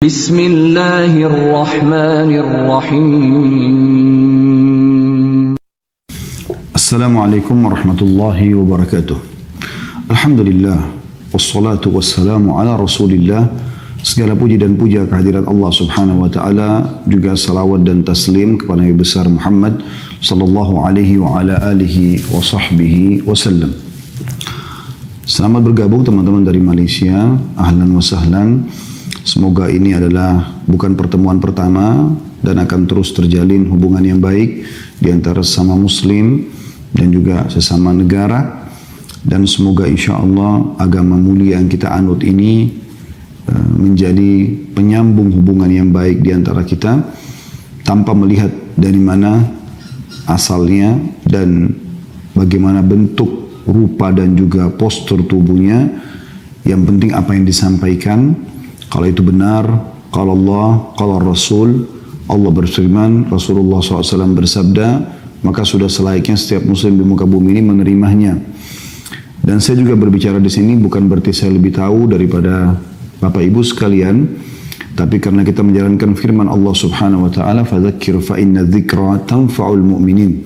Bismillahirrahmanirrahim. Assalamualaikum warahmatullahi wabarakatuh. Alhamdulillah, wassalatu wassalamu ala rasulillah. Segala puji dan puja kehadirat Allah subhanahu wa ta'ala, juga salawat dan taslim kepada Nabi besar Muhammad sallallahu alaihi wa ala alihi wa sahbihi wasallam. Selamat bergabung teman-teman dari Malaysia, ahlan wa sahlan. Semoga ini adalah bukan pertemuan pertama dan akan terus terjalin hubungan yang baik di antara sesama muslim dan juga sesama negara. Dan semoga insya Allah agama mulia yang kita anut ini menjadi penyambung hubungan yang baik di antara kita tanpa melihat dari mana asalnya dan bagaimana bentuk, rupa dan juga postur tubuhnya. Yang penting apa yang disampaikan. Kalau itu benar, kalau Allah, kalau Rasul, Allah berfirman, Rasulullah SAW bersabda, maka sudah selayaknya setiap muslim di muka bumi ini menerimanya. Dan saya juga berbicara di sini bukan berarti saya lebih tahu daripada Bapak Ibu sekalian, tapi karena kita menjalankan firman Allah Subhanahu wa taala, fadzakir fa inna dzikra tanfa'ul mu'minin.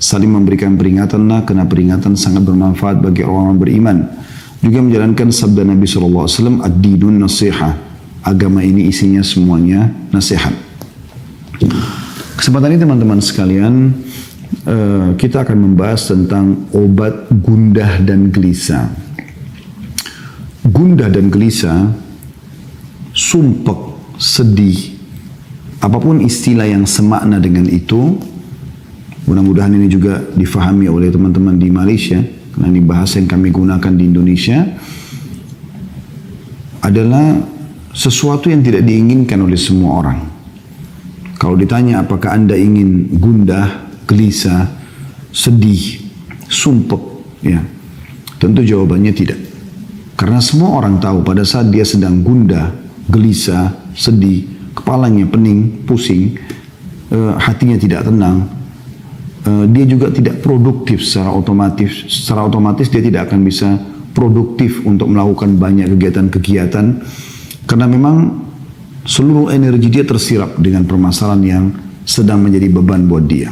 Saling memberikan peringatanlah karena peringatan sangat bermanfaat bagi orang-orang beriman. Juga menjalankan sabda Nabi SAW, ad-dinun nasihah. Agama ini isinya semuanya nasihat. Kesempatan ini teman-teman sekalian, kita akan membahas tentang obat gundah dan gelisah. Gundah dan gelisah, sumpek, sedih, apapun istilah yang semakna dengan itu, mudah-mudahan ini juga difahami oleh teman-teman di Malaysia. Nah, ini bahasa yang kami gunakan di Indonesia adalah sesuatu yang tidak diinginkan oleh semua orang. Kalau ditanya apakah Anda ingin gundah, gelisah, sedih, sumpek, ya, tentu jawabannya tidak. Karena semua orang tahu pada saat dia sedang gundah, gelisah, sedih, kepalanya pening, pusing, hatinya tidak tenang, dia juga tidak produktif secara otomatis. Secara otomatis dia tidak akan bisa produktif untuk melakukan banyak kegiatan-kegiatan karena memang seluruh energi dia tersirap dengan permasalahan yang sedang menjadi beban buat dia.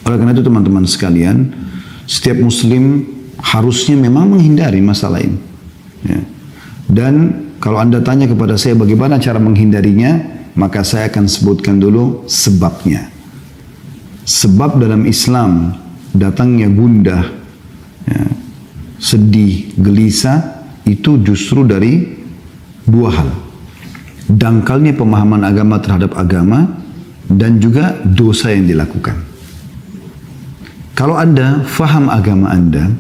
Oleh karena itu teman-teman sekalian, setiap muslim harusnya memang menghindari masalah ini. Ya. Dan kalau Anda tanya kepada saya bagaimana cara menghindarinya, maka saya akan sebutkan dulu sebabnya. Sebab dalam Islam datangnya gundah, ya, sedih, gelisah itu justru dari dua hal. Dangkalnya pemahaman agama terhadap agama dan juga dosa yang dilakukan. Kalau Anda faham agama Anda,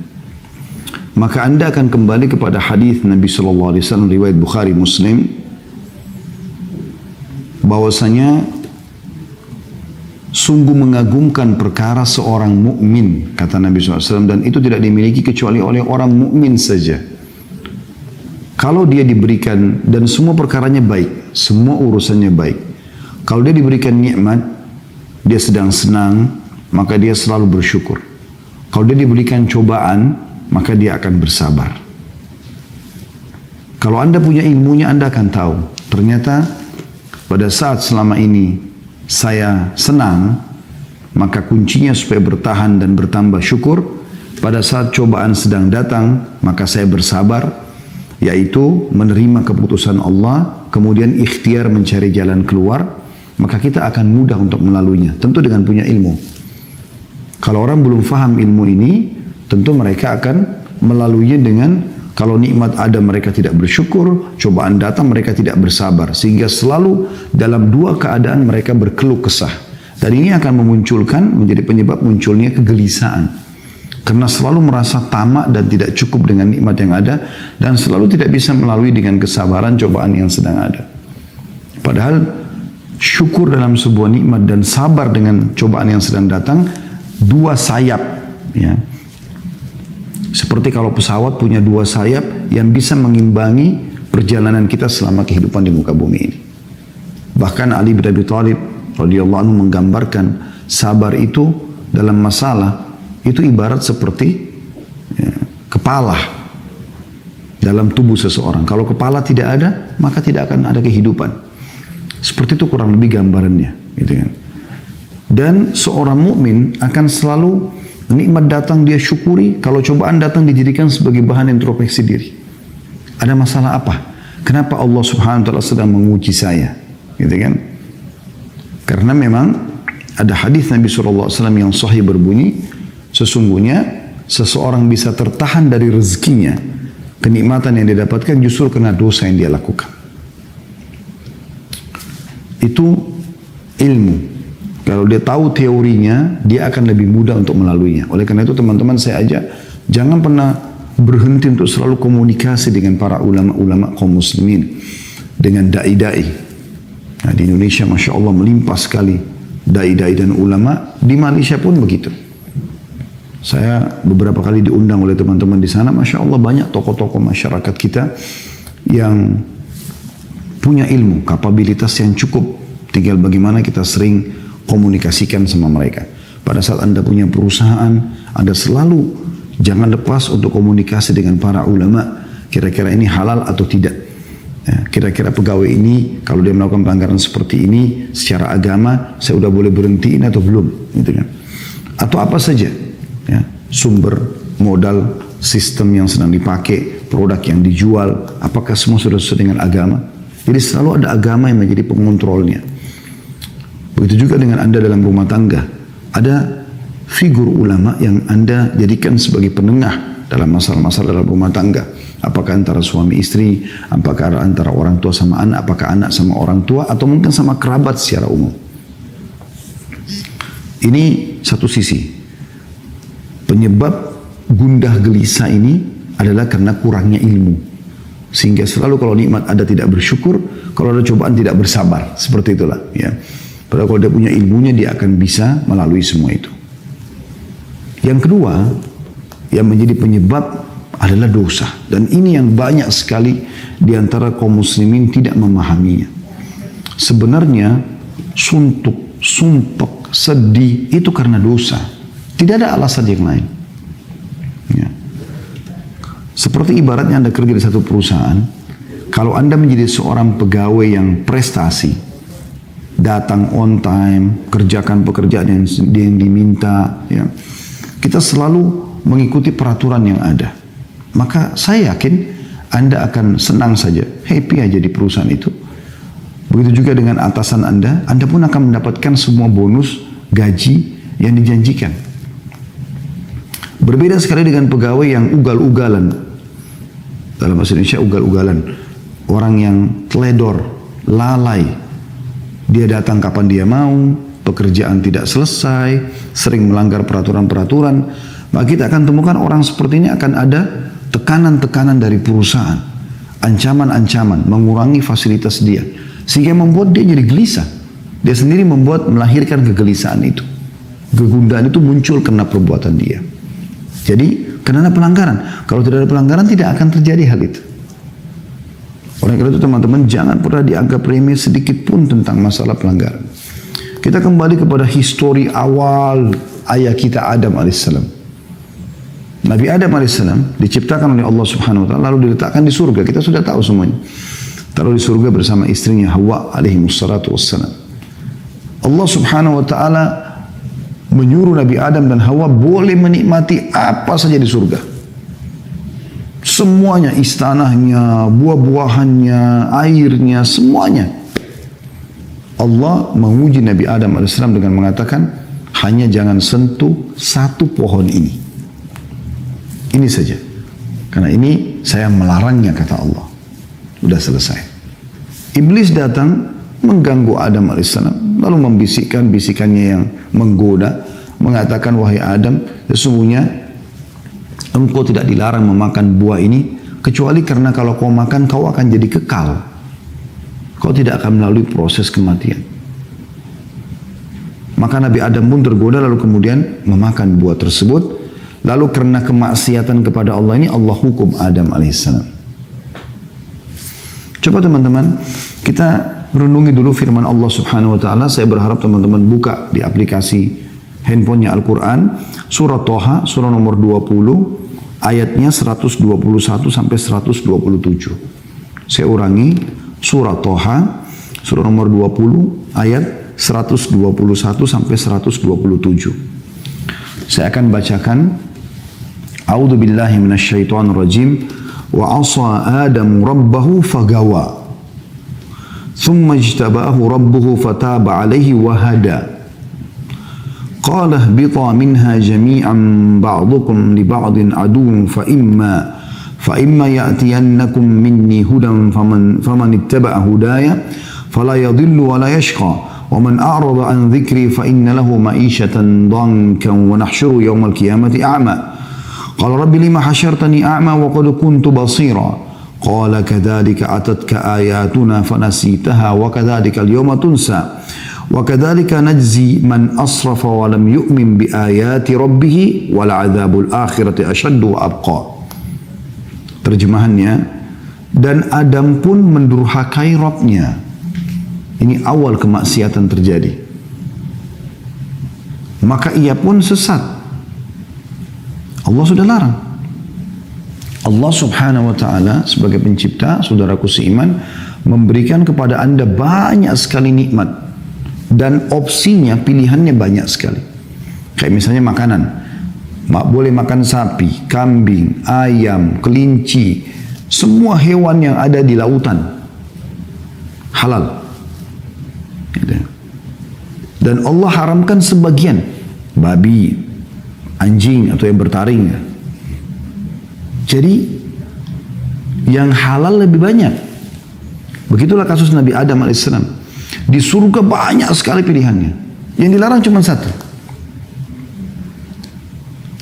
maka Anda akan kembali kepada hadis Nabi SAW riwayat Bukhari Muslim bahwasanya sungguh mengagumkan perkara seorang mukmin, kata Nabi SAW, dan itu tidak dimiliki kecuali oleh orang mukmin saja. Kalau dia diberikan, dan semua perkaranya baik, semua urusannya baik. Kalau dia diberikan nikmat, dia sedang senang, maka dia selalu bersyukur. Kalau dia diberikan cobaan, maka dia akan bersabar. Kalau Anda punya ilmunya, Anda akan tahu, ternyata pada saat selama ini saya senang, maka kuncinya supaya bertahan dan bertambah syukur. Pada saat cobaan sedang datang, maka saya bersabar, yaitu menerima keputusan Allah, kemudian ikhtiar mencari jalan keluar, maka kita akan mudah untuk melaluinya, tentu dengan punya ilmu. Kalau orang belum faham ilmu ini, tentu mereka akan melaluinya dengan, kalau nikmat ada mereka tidak bersyukur, cobaan datang mereka tidak bersabar. Sehingga selalu dalam dua keadaan mereka berkeluh kesah. Dan ini akan memunculkan, menjadi penyebab munculnya kegelisahan. Karena selalu merasa tamak dan tidak cukup dengan nikmat yang ada. Dan selalu tidak bisa melalui dengan kesabaran cobaan yang sedang ada. Padahal syukur dalam sebuah nikmat dan sabar dengan cobaan yang sedang datang, dua sayap, ya. Seperti kalau pesawat punya dua sayap yang bisa mengimbangi perjalanan kita selama kehidupan di muka bumi ini. Bahkan Ali bin Abi Thalib radhiyallahu anhu menggambarkan sabar itu dalam masalah itu ibarat seperti, ya, kepala. dalam tubuh seseorang. Kalau kepala tidak ada, maka tidak akan ada kehidupan. Seperti itu kurang lebih gambarannya, gitu kan. Dan seorang mukmin akan selalu nikmat datang dia syukuri, kalau cobaan datang dijadikan sebagai bahan introspeksi diri. Ada masalah apa? Kenapa Allah Subhanahu wa taala sedang menguji saya? Gitu kan? Karena memang ada hadis Nabi SAW yang sahih berbunyi, sesungguhnya seseorang bisa tertahan dari rezekinya, kenikmatan yang dia dapatkan justru karena dosa yang dia lakukan. Itu ilmu. Kalau dia tahu teorinya, dia akan lebih mudah untuk melaluinya. Oleh karena itu teman-teman saya ajak, jangan pernah berhenti untuk selalu komunikasi dengan para ulama-ulama kaum muslimin, dengan dai-dai. Nah, di Indonesia Masya Allah melimpah sekali dai-dai dan ulama, di Malaysia pun begitu. Saya beberapa kali diundang oleh teman-teman di sana, Masya Allah banyak tokoh-tokoh masyarakat kita yang punya ilmu, kapabilitas yang cukup. Tinggal bagaimana kita sering komunikasikan sama mereka. Pada saat Anda punya perusahaan, Anda selalu jangan lepas untuk komunikasi dengan para ulama. Kira-kira ini halal atau tidak. Ya, kira-kira pegawai ini kalau dia melakukan pelanggaran seperti ini secara agama, saya udah boleh berhentiin atau belum, gitu kan? Atau apa saja, ya, sumber modal, sistem yang sedang dipakai, produk yang dijual, apakah semua sudah sesuai dengan agama? Jadi selalu ada agama yang menjadi pengontrolnya. Begitu juga dengan Anda dalam rumah tangga. Ada figur ulama yang Anda jadikan sebagai penengah dalam masalah-masalah dalam rumah tangga. Apakah antara suami istri, apakah antara orang tua sama anak, apakah anak sama orang tua, atau mungkin sama kerabat secara umum. Ini satu sisi. Penyebab gundah gelisah ini adalah karena kurangnya ilmu. Sehingga selalu kalau nikmat ada tidak bersyukur, kalau ada cobaan tidak bersabar. Seperti itulah, ya. Padahal kalau dia punya ilmunya, dia akan bisa melalui semua itu. Yang kedua, yang menjadi penyebab adalah dosa. Dan ini yang banyak sekali di antara kaum muslimin tidak memahaminya. Sebenarnya suntuk, sumpek, sedih itu karena dosa. Tidak ada alasan yang lain. Ya. Seperti ibaratnya Anda kerja di satu perusahaan, kalau Anda menjadi seorang pegawai yang prestasi, datang on time, kerjakan pekerjaan yang diminta, ya, kita selalu mengikuti peraturan yang ada. Maka saya yakin Anda akan senang saja, happy aja di perusahaan itu. Begitu juga dengan atasan Anda pun akan mendapatkan semua bonus, gaji yang dijanjikan. Berbeda sekali dengan pegawai yang ugal-ugalan. Dalam bahasa Indonesia ugal-ugalan. Orang yang teledor, lalai. Dia datang kapan dia mau, pekerjaan tidak selesai, sering melanggar peraturan-peraturan. Maka kita akan temukan orang seperti ini akan ada tekanan-tekanan dari perusahaan, ancaman-ancaman, mengurangi fasilitas dia, sehingga membuat dia jadi gelisah. Dia sendiri melahirkan kegelisahan itu. Kegundahan itu muncul karena perbuatan dia. Jadi, karena pelanggaran. Kalau tidak ada pelanggaran, tidak akan terjadi hal itu. Oleh karena itu teman-teman, jangan pernah dianggap remeh sedikit pun tentang masalah pelanggaran. Kita kembali kepada histori awal ayah kita Adam alaihissalam. Nabi Adam alaihissalam diciptakan oleh Allah Subhanahu wa taala lalu diletakkan di surga. Kita sudah tahu semuanya. Taruh di surga bersama istrinya Hawa alaihi wassalatu wassalam. Allah Subhanahu wa taala menyuruh Nabi Adam dan Hawa boleh menikmati apa saja di surga. Semuanya, istanahnya, buah-buahannya, airnya, semuanya. Allah menguji Nabi Adam alaihissalam dengan mengatakan, hanya jangan sentuh satu pohon ini. Ini saja. Karena ini saya melarangnya, kata Allah. Sudah selesai. Iblis datang mengganggu Adam alaihissalam, lalu membisikkan bisikannya yang menggoda, mengatakan, wahai Adam, sesungguhnya engkau tidak dilarang memakan buah ini, kecuali karena kalau kau makan, kau akan jadi kekal. Kau tidak akan melalui proses kematian. Maka Nabi Adam pun tergoda, lalu kemudian memakan buah tersebut. Lalu karena kemaksiatan kepada Allah ini, Allah hukum Adam alaihissalam. Coba teman-teman, kita renungi dulu firman Allah Subhanahu wa taala. Saya berharap teman-teman buka di aplikasi handphonenya Al-Quran, surah Toha, surah nomor 20, Ayatnya 121 sampai 127. Saya ulangi, surah Toha, surah nomor 20, ayat 121 sampai 127. Saya akan bacakan. A'udzu billahi minasyaitonir rajim. Wa 'asa Adam rabbahu fagawa. Thumma ijtabahu rabbuhu fataba 'alaihi wa hada. Qala ihbita minha jami'an ba'dukum li ba'din aduwwun fa imma ya'tiyannakum minni hudan faman ittaba'a hudaya fala yadhillu wa la yashqa. ومن أعرض عن ذكري فإن له معيشة ضنكا ونحشره يوم القيامة أعمى قال رب لما حشرتني أعمى وقد كنت بصيرا قال كذلك أتتك آياتنا فنسيتها وكذلك اليوم تنسى وكذلك نجزي من أسرف ولم يؤمن بآيات ربه ولعذاب الآخرة أشد وأبقى. Terjemahannya, dan Adam pun mendurhakai Rabbnya. Ini awal kemaksiatan terjadi. Maka ia pun sesat. Allah sudah larang. Allah subhanahu wa ta'ala sebagai pencipta, saudaraku seiman, memberikan kepada anda banyak sekali nikmat. Dan opsinya, pilihannya banyak sekali. Kayak misalnya makanan. Boleh makan sapi, kambing, ayam, kelinci. Semua hewan yang ada di lautan. Halal. Dan Allah haramkan sebagian, babi, anjing atau yang bertaring. Jadi yang halal lebih banyak. Begitulah kasus Nabi Adam AS. Di surga banyak sekali pilihannya. Yang dilarang cuma satu.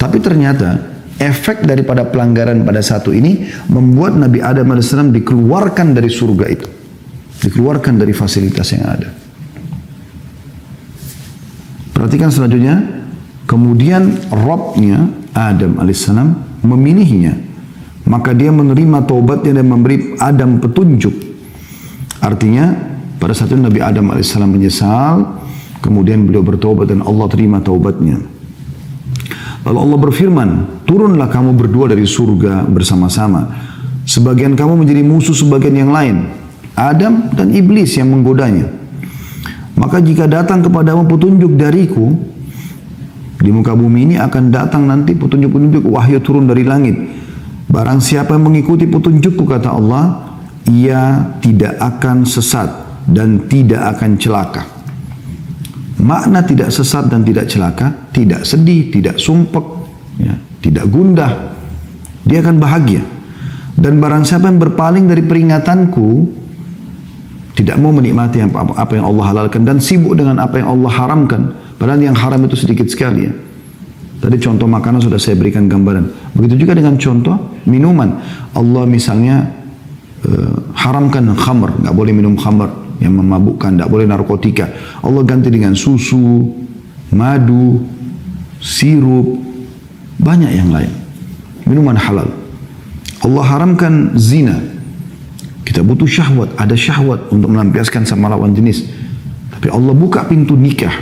Tapi ternyata efek daripada pelanggaran pada satu ini membuat Nabi Adam AS dikeluarkan dari surga itu. Dikeluarkan dari fasilitas yang ada. Perhatikan selanjutnya, kemudian Rabbnya Adam alaihissalam memilihnya, maka dia menerima taubatnya dan memberi Adam petunjuk. Artinya pada saat itu Nabi Adam alaihissalam menyesal, kemudian beliau bertaubat dan Allah terima taubatnya. Lalu Allah berfirman, turunlah kamu berdua dari surga bersama-sama. Sebagian kamu menjadi musuh sebagian yang lain, Adam dan iblis yang menggodanya. Maka jika datang kepadamu petunjuk dariku, di muka bumi ini akan datang nanti petunjuk-petunjuk wahyu turun dari langit. Barang siapa yang mengikuti petunjukku, kata Allah, ia tidak akan sesat dan tidak akan celaka. Makna tidak sesat dan tidak celaka, tidak sedih, tidak sumpek, ya, tidak gundah. Dia akan bahagia. Dan barang siapa yang berpaling dari peringatanku, tidak mau menikmati apa yang Allah halalkan dan sibuk dengan apa yang Allah haramkan. Padahal yang haram itu sedikit sekali, ya. Tadi contoh makanan sudah saya berikan gambaran. Begitu juga dengan contoh minuman. Allah misalnya haramkan khamr, nggak boleh minum khamr yang memabukkan, nggak boleh narkotika. Allah ganti dengan susu, madu, sirup, banyak yang lain. Minuman halal. Allah haramkan zina. Kita butuh syahwat, ada syahwat untuk melampiaskan sama lawan jenis. Tapi Allah buka pintu nikah.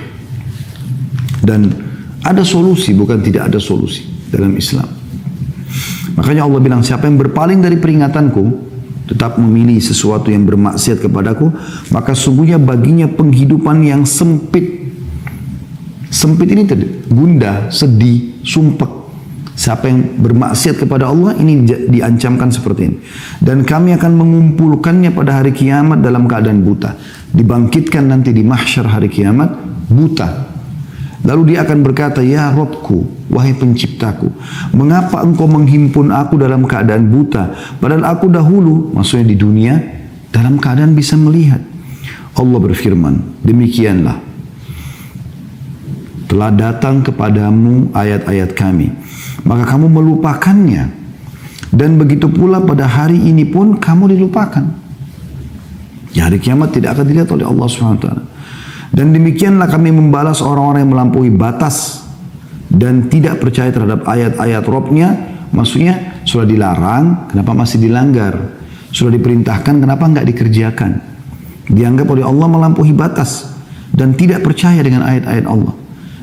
Dan ada solusi, bukan tidak ada solusi dalam Islam. Makanya Allah bilang, siapa yang berpaling dari peringatanku, tetap memilih sesuatu yang bermaksiat kepadaku, maka sungguhnya baginya penghidupan yang sempit. Sempit ini tadi, gundah, sedih, sumpek. Siapa yang bermaksiat kepada Allah ini diancamkan seperti ini. Dan kami akan mengumpulkannya pada hari kiamat dalam keadaan buta. Dibangkitkan nanti di mahsyar hari kiamat buta. Lalu dia akan berkata, ya Rabbku, wahai penciptaku, mengapa engkau menghimpun aku dalam keadaan buta? Padahal aku dahulu, maksudnya di dunia, dalam keadaan bisa melihat. Allah berfirman, demikianlah. Telah datang kepadamu ayat-ayat kami, maka kamu melupakannya. Dan begitu pula pada hari ini pun kamu dilupakan. Ya, hari kiamat tidak akan dilihat oleh Allah SWT. Dan demikianlah kami membalas orang-orang yang melampaui batas dan tidak percaya terhadap ayat-ayat Rabbnya. Maksudnya sudah dilarang, kenapa masih dilanggar? Sudah diperintahkan, kenapa enggak dikerjakan? Dianggap oleh Allah melampaui batas dan tidak percaya dengan ayat-ayat Allah.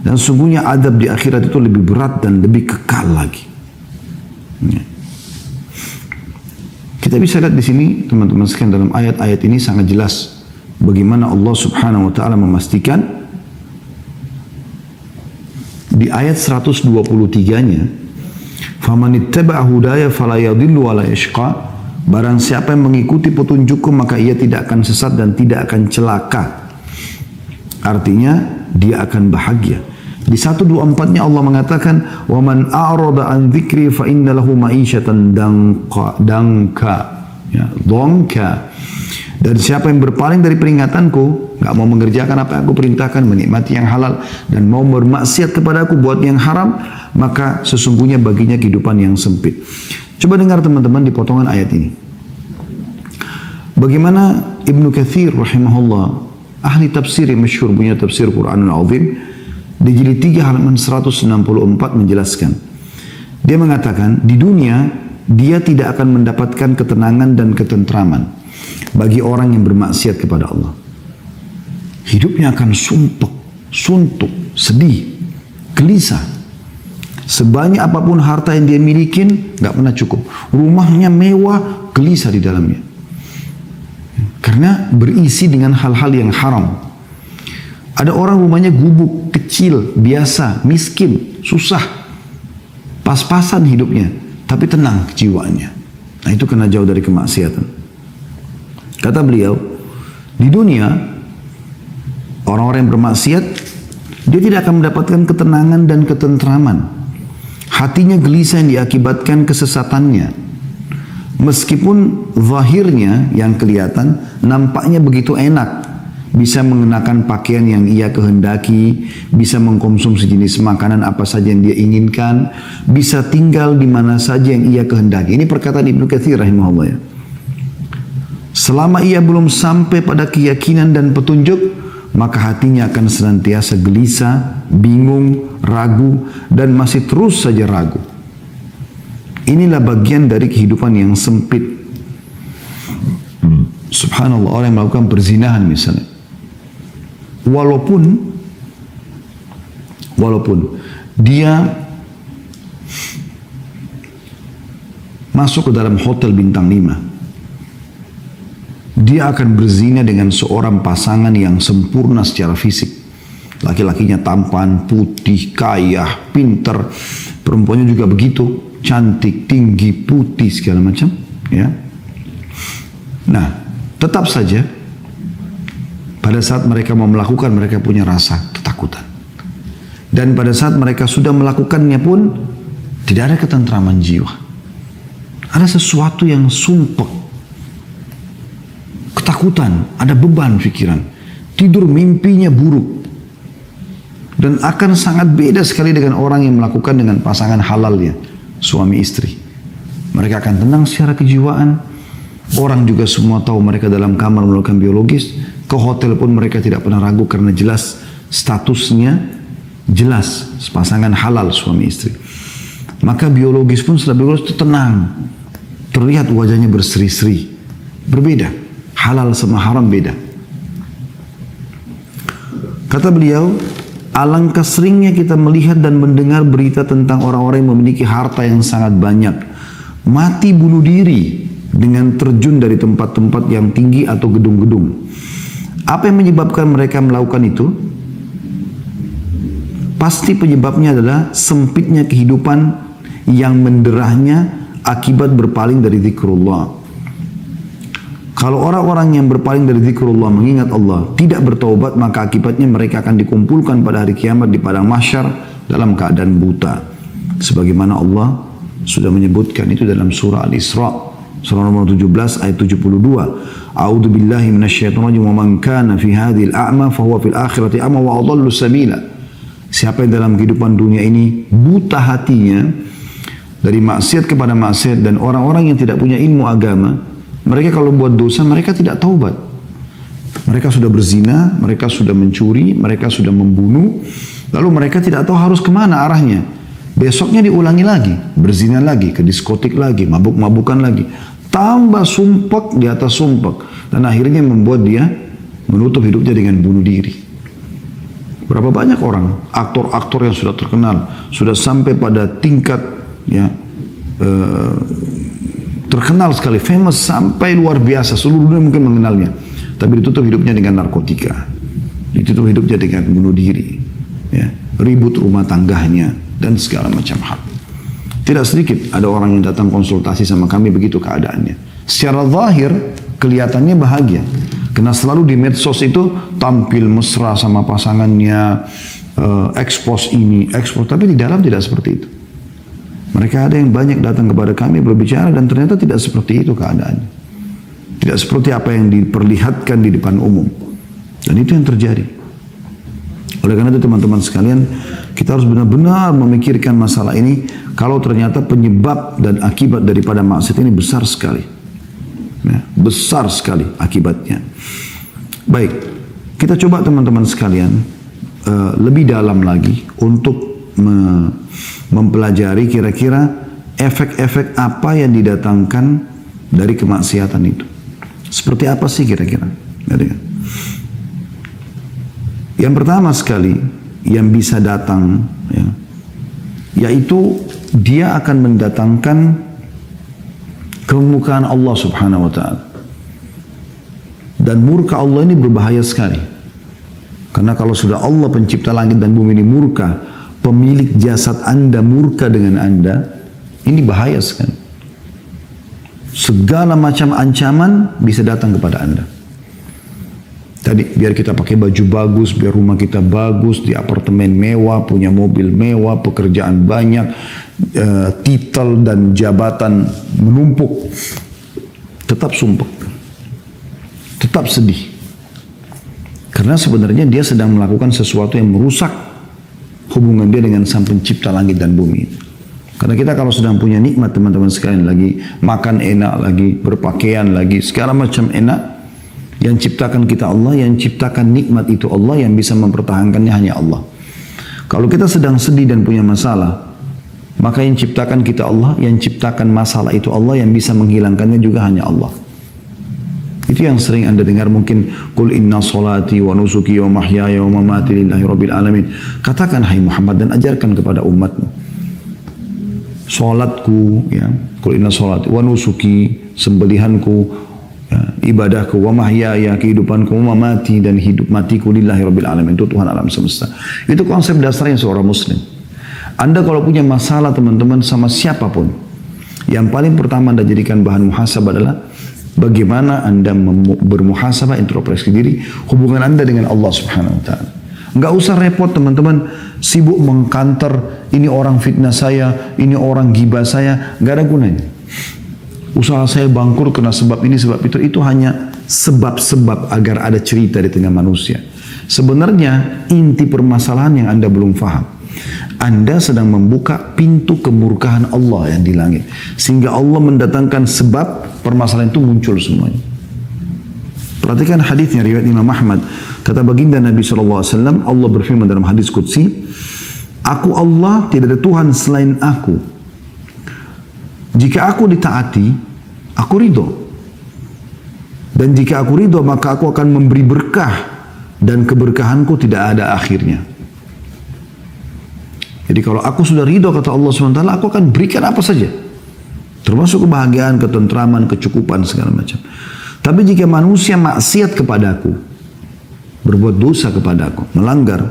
Dan sungguhnya adab di akhirat itu lebih berat dan lebih kekal lagi. Ya. Kita bisa lihat di sini teman-teman sekalian, dalam ayat-ayat ini sangat jelas bagaimana Allah Subhanahu wa taala memastikan di ayat 123-nya, "Faman ittaba'a hudaya fala yadhillu wa la yashqa." Barang siapa yang mengikuti petunjukku maka ia tidak akan sesat dan tidak akan celaka. Artinya dia akan bahagia. Di 124-nya Allah mengatakan, "Wa man a'rada an dzikri fa inna lahu ma'isyatan danka." Ya, dhanka. Dan siapa yang berpaling dari peringatanku, enggak mau mengerjakan apa yang aku perintahkan, menikmati yang halal dan mau bermaksiat kepadaku buat yang haram, maka sesungguhnya baginya kehidupan yang sempit. Coba dengar teman-teman di potongan ayat ini. Bagaimana Ibnu Katsir rahimahullah, ahli tafsir yang masyhur, punya tafsir Quranul Azim, di jilid 3 halaman 164 menjelaskan. Dia mengatakan di dunia dia tidak akan mendapatkan ketenangan dan ketentraman bagi orang yang bermaksiat kepada Allah. Hidupnya akan suntuk, sedih, gelisah. Sebanyak apapun harta yang dia milikin, nggak pernah cukup. Rumahnya mewah, gelisah di dalamnya. Karena berisi dengan hal-hal yang haram. Ada orang rumahnya gubuk, kecil, biasa, miskin, susah. Pas-pasan hidupnya, tapi tenang jiwanya. Nah itu kena jauh dari kemaksiatan. Kata beliau, di dunia, orang-orang yang bermaksiat, dia tidak akan mendapatkan ketenangan dan ketentraman. Hatinya gelisah yang diakibatkan kesesatannya. Meskipun zahirnya yang kelihatan, nampaknya begitu enak. Bisa mengenakan pakaian yang ia kehendaki, bisa mengkonsumsi jenis makanan apa saja yang dia inginkan, bisa tinggal di mana saja yang ia kehendaki. Ini perkataan Ibnu Katsir rahimahullah ya. Selama ia belum sampai pada keyakinan dan petunjuk, maka hatinya akan senantiasa gelisah, bingung, ragu, dan masih terus saja ragu. Inilah bagian dari kehidupan yang sempit. Subhanallah, orang yang melakukan perzinahan misalnya. Walaupun dia masuk ke dalam hotel bintang 5, dia akan berzina dengan seorang pasangan yang sempurna secara fisik. Laki-lakinya tampan, putih, kaya, pinter. Perempuannya juga begitu, cantik, tinggi, putih, segala macam. Ya. Nah, tetap saja pada saat mereka mau melakukan, mereka punya rasa ketakutan. Dan pada saat mereka sudah melakukannya pun, tidak ada ketentraman jiwa. Ada sesuatu yang sumpek. Ketakutan, ada beban pikiran. Tidur mimpinya buruk. Dan akan sangat beda sekali dengan orang yang melakukan dengan pasangan halalnya, suami istri. Mereka akan tenang secara kejiwaan. Orang juga semua tahu mereka dalam kamar melakukan biologis. Ke hotel pun mereka tidak pernah ragu karena jelas statusnya, jelas pasangan halal suami istri. Maka biologis pun setelah biologis itu tenang. Terlihat wajahnya berseri-seri. Berbeda. Halal sama haram beda. Kata beliau, alangkah seringnya kita melihat dan mendengar berita tentang orang-orang yang memiliki harta yang sangat banyak. Mati bunuh diri dengan terjun dari tempat-tempat yang tinggi atau gedung-gedung. Apa yang menyebabkan mereka melakukan itu? Pasti penyebabnya adalah sempitnya kehidupan yang menderahnya akibat berpaling dari zikrullah. Kalau orang-orang yang berpaling dari zikrullah, mengingat Allah, tidak bertaubat, maka akibatnya mereka akan dikumpulkan pada hari kiamat di padang mahsyar dalam keadaan buta. Sebagaimana Allah sudah menyebutkan itu dalam surah Al-Isra. Surah nomor 17 ayat 72. A'udzu billahi minasyaitonir rajim wa man kana fi hadhil a'ma fa huwa fil akhirati a'ma wa adallu sabila. Siapa yang dalam kehidupan dunia ini buta hatinya dari maksiat kepada maksiat dan orang-orang yang tidak punya ilmu agama, mereka kalau buat dosa mereka tidak taubat. Mereka sudah berzina, mereka sudah mencuri, mereka sudah membunuh, lalu mereka tidak tahu harus kemana arahnya. Besoknya diulangi lagi, berzina lagi, ke diskotik lagi, mabuk-mabukan lagi. Tambah sumpek di atas sumpek. Dan akhirnya membuat dia menutup hidupnya dengan bunuh diri. Berapa banyak orang, aktor-aktor yang sudah terkenal, sudah sampai pada tingkat ya terkenal sekali, famous sampai luar biasa, seluruh dunia mungkin mengenalnya. Tapi ditutup hidupnya dengan narkotika, ditutup hidupnya dengan bunuh diri, ya, ribut rumah tangganya dan segala macam hal. Tidak sedikit ada orang yang datang konsultasi sama kami begitu keadaannya. Secara zahir kelihatannya bahagia, karena selalu di medsos itu tampil mesra sama pasangannya, expose ini, expose, tapi di dalam tidak seperti itu. Mereka ada yang banyak datang kepada kami berbicara dan ternyata tidak seperti itu keadaannya. Tidak seperti apa yang diperlihatkan di depan umum. Dan itu yang terjadi. Oleh karena itu teman-teman sekalian, kita harus benar-benar memikirkan masalah ini. Kalau ternyata penyebab dan akibat daripada maksiat ini besar sekali. Ya, besar sekali akibatnya. Baik, kita coba teman-teman sekalian lebih dalam lagi untuk mempelajari kira-kira efek-efek apa yang didatangkan dari kemaksiatan itu. Seperti apa sih kira-kira? Yang pertama sekali yang bisa datang, ya, yaitu dia akan mendatangkan kemurkaan Allah Subhanahu wa Ta'ala. Dan murka Allah ini berbahaya sekali. Karena kalau sudah Allah pencipta langit dan bumi ini murka, pemilik jasad Anda murka dengan Anda, ini bahaya sekali. Segala macam ancaman bisa datang kepada Anda. Tadi biar kita pakai baju bagus, biar rumah kita bagus, di apartemen mewah, punya mobil mewah, pekerjaan banyak, titel dan jabatan menumpuk, tetap sumpah, tetap sedih. Karena sebenarnya dia sedang melakukan sesuatu yang merusak hubungan dia dengan Sang Pencipta langit dan bumi. Karena kita kalau sedang punya nikmat teman-teman sekalian, lagi makan enak, lagi berpakaian, lagi segala macam enak, yang ciptakan kita Allah, yang ciptakan nikmat itu Allah, yang bisa mempertahankannya hanya Allah. Kalau kita sedang sedih dan punya masalah, maka yang ciptakan kita Allah, yang ciptakan masalah itu Allah, yang bisa menghilangkannya juga hanya Allah. Itu yang sering Anda dengar mungkin, Qul inna salati wa nusuki wa mahyaya wa mamati lillahi rabbil alamin. Katakan hai Muhammad dan ajarkan kepada umatmu. Salatku, ya, Qul inna salati wa nusuki, sembelihanku, ya, ibadahku, wa mahyaya, kehidupanku, wa mamati, dan hidup matiku lillahi rabbil alamin, itu Tuhan alam semesta. Itu konsep dasarnya seorang muslim. Anda kalau punya masalah teman-teman sama siapapun, yang paling pertama Anda jadikan bahan muhasabah adalah bagaimana Anda bermuhasabah, introspeksi diri, hubungan Anda dengan Allah Subhanahu wa Ta'ala. Enggak usah repot teman-teman, sibuk mengkanter, ini orang fitnah saya, ini orang gibah saya, enggak ada gunanya. Usaha saya bangkrut karena sebab ini, sebab itu hanya sebab-sebab agar ada cerita di tengah manusia. Sebenarnya inti permasalahan yang Anda belum faham. Anda sedang membuka pintu kemurkaan Allah yang di langit. Sehingga Allah mendatangkan sebab permasalahan itu muncul semuanya. Perhatikan hadisnya riwayat Imam Ahmad. Kata baginda Nabi SAW, Allah berfirman dalam hadis Qudsi, Aku Allah, tidak ada Tuhan selain aku. Jika aku ditaati, aku ridho. Dan jika aku ridho, maka aku akan memberi berkah. Dan keberkahanku tidak ada akhirnya. Jadi kalau aku sudah ridho kata Allah SWT, aku akan berikan apa saja. Termasuk kebahagiaan, ketentraman, kecukupan, segala macam. Tapi jika manusia maksiat kepadaku, berbuat dosa kepadaku, melanggar,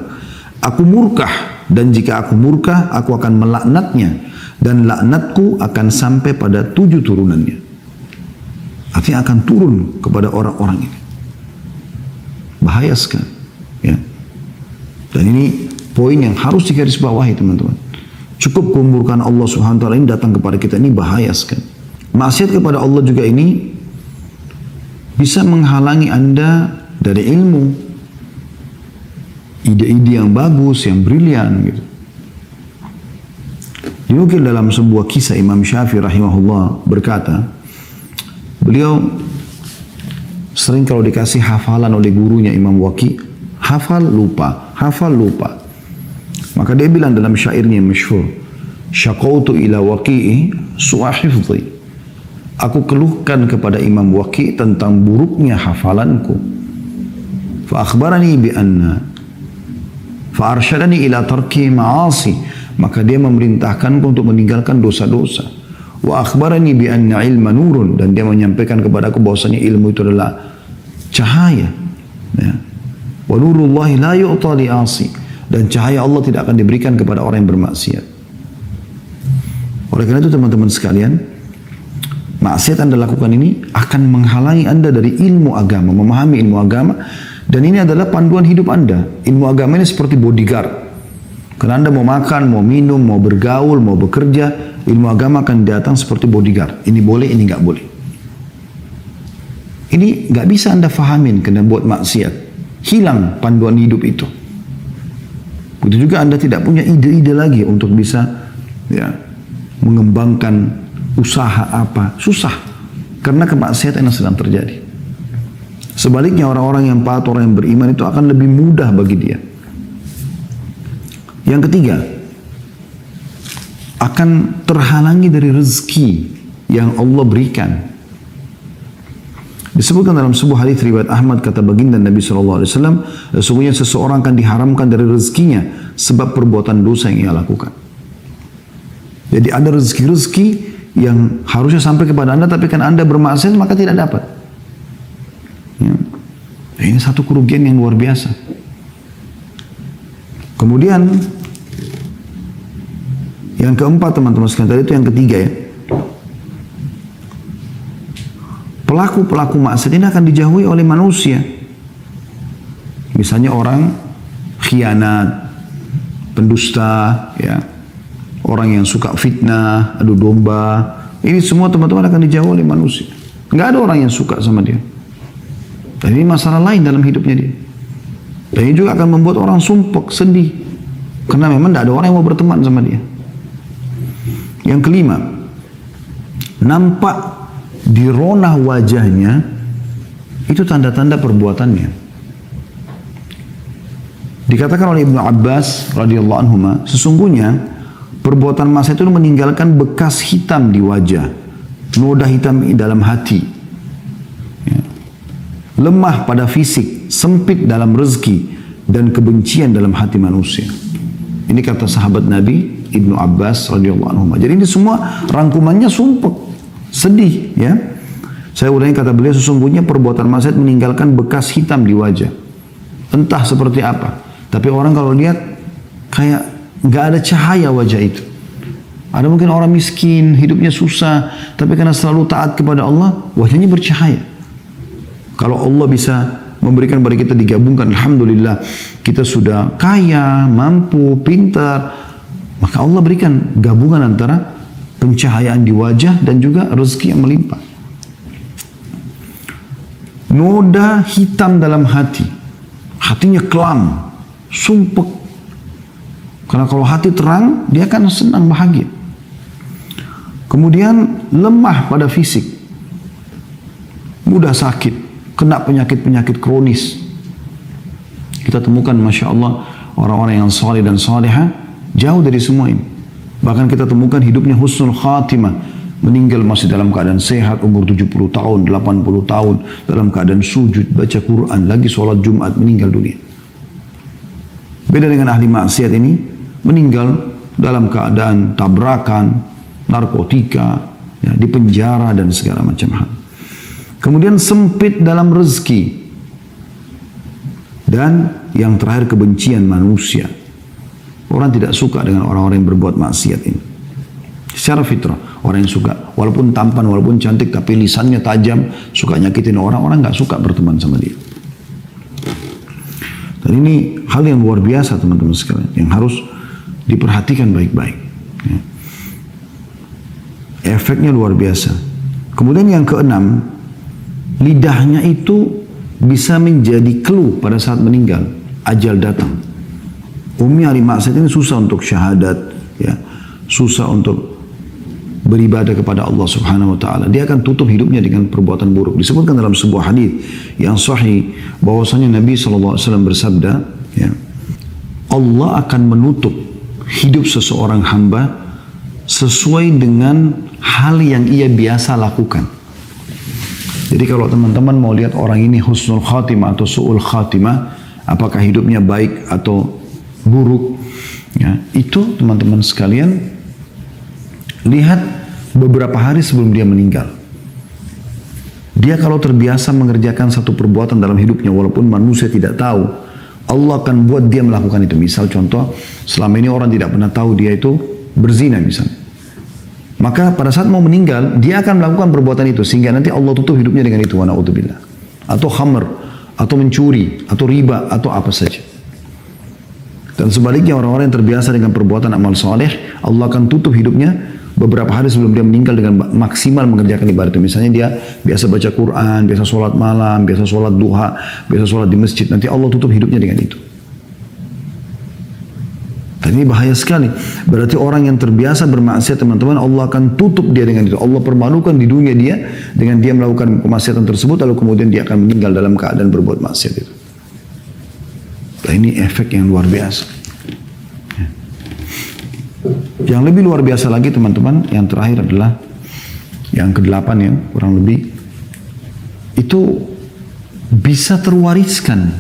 aku murka. Dan jika aku murka, aku akan melaknatnya. Dan laknatku akan sampai pada 7 turunannya. Artinya akan turun kepada orang-orang ini. Bahaya sekali. Ya. Dan ini poin yang harus digarisbawahi teman-teman. Cukup kemurkaan Allah Subhanahu wa Ta'ala ini datang kepada kita, ini bahaya sekali. Maksiat kepada Allah juga ini bisa menghalangi Anda dari ilmu, ide-ide yang bagus, yang brilian gitu. Dinukil dalam sebuah kisah Imam Syafi'i rahimahullah berkata, beliau sering kalau dikasih hafalan oleh gurunya Imam Waqi, hafal lupa, hafal lupa. Maka dia bilang dalam syairnya yang masyhur, syaqautu ila waqi'i su'a hifdhi. Aku keluhkan kepada Imam Waqi tentang buruknya hafalanku. Fa akhbarani bi anna fa arsyadani ila tarki ma'asi. Maka dia memerintahkanku untuk meninggalkan dosa-dosa. Wa akhbarani bi anna ilma nurun, dan dia menyampaikan kepadaku bahwasanya ilmu itu adalah cahaya. Ya. Wa nurullahi la yu'ta li 'asi, dan cahaya Allah tidak akan diberikan kepada orang yang bermaksiat. Oleh karena itu teman-teman sekalian, maksiat Anda lakukan ini akan menghalangi Anda dari ilmu agama, memahami ilmu agama, dan ini adalah panduan hidup Anda. Ilmu agama ini seperti bodyguard. Karena Anda mau makan, mau minum, mau bergaul, mau bekerja, ilmu agama akan datang seperti bodyguard. Ini boleh, ini nggak boleh. Ini nggak bisa Anda fahamin karena buat maksiat. Hilang panduan hidup itu. Begitu juga Anda tidak punya ide-ide lagi untuk bisa mengembangkan usaha apa. Susah. Karena kemaksiatan yang sedang terjadi. Sebaliknya orang-orang yang patuh, orang yang beriman itu akan lebih mudah bagi dia. Yang ketiga, akan terhalangi dari rezeki yang Allah berikan. Disebutkan dalam sebuah hadis riwayat Ahmad, kata baginda Nabi SAW, sesungguhnya seseorang akan diharamkan dari rezekinya sebab perbuatan dosa yang ia lakukan. Jadi ada rezeki-rezeki yang harusnya sampai kepada Anda, tapi kan Anda bermaksiat maka tidak dapat. Ya. Ini satu kerugian yang luar biasa. Kemudian yang keempat teman-teman sekalian, tadi itu yang ketiga ya. Pelaku-pelaku maksiat ini akan dijauhi oleh manusia. Misalnya orang khianat, pendusta, ya, orang yang suka fitnah, adu domba. Ini semua teman-teman akan dijauhi oleh manusia. Nggak ada orang yang suka sama dia. Dan ini masalah lain dalam hidupnya dia. Dan ini juga akan membuat orang sumpek, sedih. Karena memang tidak ada orang yang mau berteman sama dia. Yang kelima, nampak di ronah wajahnya itu tanda-tanda perbuatannya. Dikatakan oleh Ibnu Abbas radhiyallahu anhuma, sesungguhnya perbuatan maksiat itu meninggalkan bekas hitam di wajah, noda hitam dalam hati, ya, lemah pada fisik, sempit dalam rezeki, dan kebencian dalam hati manusia. Ini kata sahabat Nabi Ibnu Abbas radhiyallahu anhu. Jadi ini semua rangkumannya sumpek, sedih, ya. Saya ulangi kata beliau, sesungguhnya perbuatan maksiat meninggalkan bekas hitam di wajah. Entah seperti apa, tapi orang kalau lihat kayak nggak ada cahaya wajah itu. Ada mungkin orang miskin, hidupnya susah, tapi karena selalu taat kepada Allah, wajahnya bercahaya. Kalau Allah bisa memberikan kepada kita digabungkan, alhamdulillah, kita sudah kaya, mampu, pintar, maka Allah berikan gabungan antara pencahayaan di wajah dan juga rezeki yang melimpah. Noda hitam dalam hati, hatinya kelam, sumpek. Karena kalau hati terang, dia akan senang, bahagia. Kemudian lemah pada fisik, mudah sakit, kena penyakit-penyakit kronis. Kita temukan, Masya Allah, orang-orang yang saleh dan salihah jauh dari semua ini. Bahkan kita temukan hidupnya husnul khatimah, meninggal masih dalam keadaan sehat, umur 70 tahun, 80 tahun, dalam keadaan sujud, baca Quran, lagi sholat Jumat, meninggal dunia. Beda dengan ahli maksiat ini, meninggal dalam keadaan tabrakan, narkotika, ya, di penjara dan segala macam hal. Kemudian sempit dalam rezeki. Dan yang terakhir, kebencian manusia. Orang tidak suka dengan orang-orang yang berbuat maksiat ini. Secara fitrah, orang yang suka, walaupun tampan, walaupun cantik, tapi lisannya tajam, suka nyakitin orang, orang nggak suka berteman sama dia. Dan ini hal yang luar biasa teman-teman sekalian, yang harus diperhatikan baik-baik. Ya. Efeknya luar biasa. Kemudian yang keenam, lidahnya itu bisa menjadi clue pada saat meninggal, ajal datang. Umumnya ahli maksiat ini susah untuk syahadat, ya, susah untuk beribadah kepada Allah Subhanahu wa taala. Dia akan tutup hidupnya dengan perbuatan buruk. Disebutkan dalam sebuah hadis yang sahih bahwasanya Nabi SAW bersabda, ya, Allah akan menutup hidup seseorang hamba sesuai dengan hal yang ia biasa lakukan. Jadi kalau teman-teman mau lihat orang ini husnul khatimah atau su'ul khatimah, apakah hidupnya baik atau buruk, ya, itu teman-teman sekalian lihat beberapa hari sebelum dia meninggal. Dia kalau terbiasa mengerjakan satu perbuatan dalam hidupnya walaupun manusia tidak tahu, Allah akan buat dia melakukan itu. Misal contoh, selama ini orang tidak pernah tahu dia itu berzina misalnya. Maka pada saat mau meninggal, dia akan melakukan perbuatan itu sehingga nanti Allah tutup hidupnya dengan itu. Wa na'udzubillah. Atau khamr, atau mencuri, atau riba, atau apa saja. Dan sebaliknya orang-orang yang terbiasa dengan perbuatan amal soleh, Allah akan tutup hidupnya beberapa hari sebelum dia meninggal dengan maksimal mengerjakan ibadah itu. Misalnya dia biasa baca Quran, biasa sholat malam, biasa sholat duha, biasa sholat di masjid. Nanti Allah tutup hidupnya dengan itu. Dan ini bahaya sekali. Berarti orang yang terbiasa bermaksiat teman-teman, Allah akan tutup dia dengan itu. Allah permalukan di dunia dia dengan dia melakukan kemaksiatan tersebut, lalu kemudian dia akan meninggal dalam keadaan berbuat maksiat itu. Dan ini efek yang luar biasa. Yang lebih luar biasa lagi teman-teman, yang terakhir adalah yang ke-8 ya, kurang lebih. Itu bisa terwariskan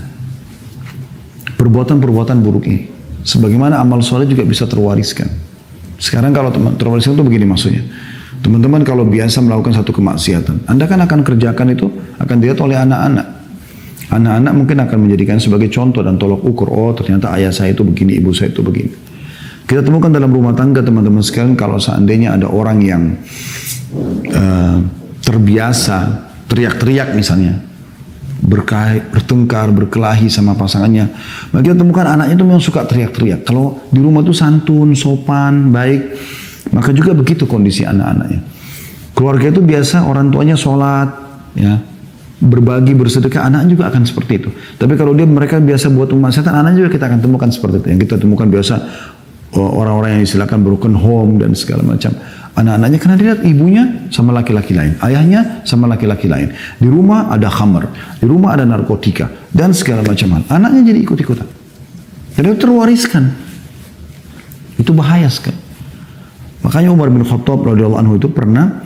perbuatan-perbuatan buruk ini. Sebagaimana amal soleh juga bisa terwariskan. Sekarang kalau terwariskan itu begini maksudnya. Teman-teman kalau biasa melakukan satu kemaksiatan, Anda kan akan kerjakan itu, akan dilihat oleh anak-anak. Anak-anak mungkin akan menjadikan sebagai contoh dan tolok ukur. Oh ternyata ayah saya itu begini, ibu saya itu begini. Kita temukan dalam rumah tangga teman-teman sekalian, kalau seandainya ada orang yang terbiasa teriak-teriak misalnya, bertengkar, berkelahi sama pasangannya, maka kita temukan anaknya itu memang suka teriak-teriak. Kalau di rumah itu santun, sopan, baik, maka juga begitu kondisi anak-anaknya. Keluarga itu biasa orang tuanya sholat, ya, berbagi, bersedekah, anak juga akan seperti itu. Tapi kalau mereka biasa buat kemaksiatan, anak juga kita akan temukan seperti itu. Yang kita temukan biasa orang-orang yang istilahkan broken home dan segala macam. Anak-anaknya karena dilihat ibunya sama laki-laki lain, ayahnya sama laki-laki lain. Di rumah ada khamr, di rumah ada narkotika dan segala macam hal. Anaknya jadi ikut-ikutan. Jadi itu terwariskan. Itu bahaya sekali. Makanya Umar bin Khattab radhiyallahu anhu itu pernah